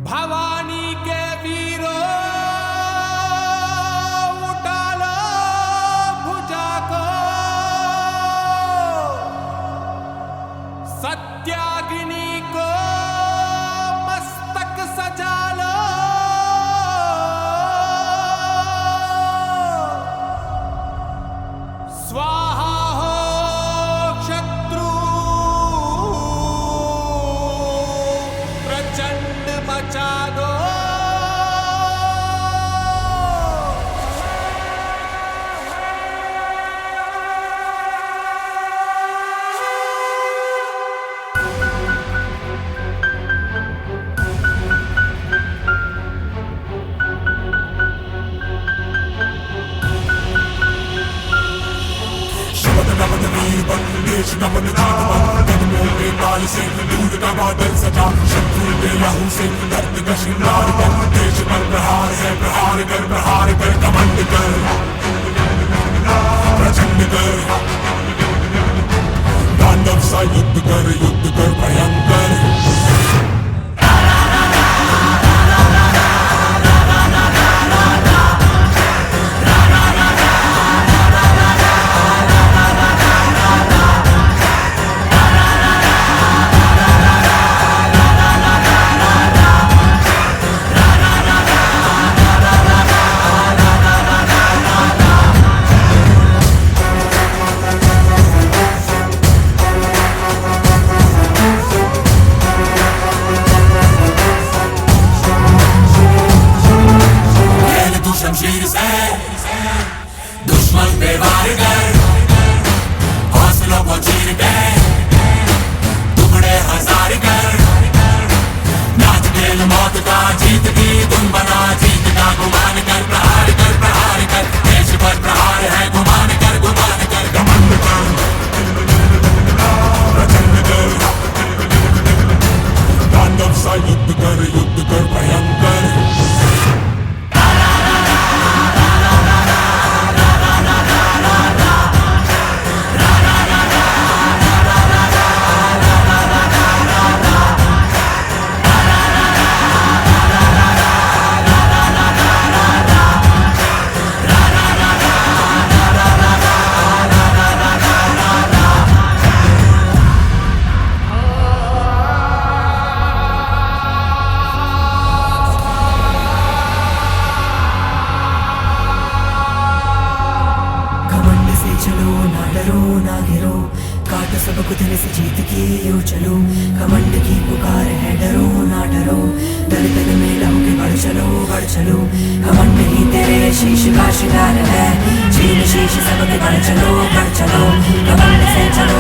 भवानी के वीरों उठा लो भुजा को, सत्याग्नि को मस्तक सजा लो। स्वाहा हो शत्रु, प्रचंड मचा दो। देश नमन दीनवान कदमों के ताल से दूर का बादल सजा, शत्रु के लहू से दर्द का श्रृंगार कर। देश पर प्रहार है, प्रहार कर कमंड कर, प्रचंड कर, तांडव सा युद्ध कर भयंकर। शमशीर से दुश्मन पे वार कर, हौसलों को चीर के टुकड़े हजार कर। नाच खेल मौत का, जीत की धुन बना, जीत का गुमान कर। प्रहार कर, देश पर प्रहार है, गुमान कर घमंड कर, प्रचंड कर, तांडव सा युद्ध कर भयंकर। चलो ना डरो ना घिरो, काटो सबको दिल से जीत के यूं चलो। घमंड की पुकार है, डरो ना डरो, दल दल में लहू के बढ़ चलो। घमंड ही तेरे शीश का शिकार है, चीन शीश सबके बढ़ चलो। घमंड से चलो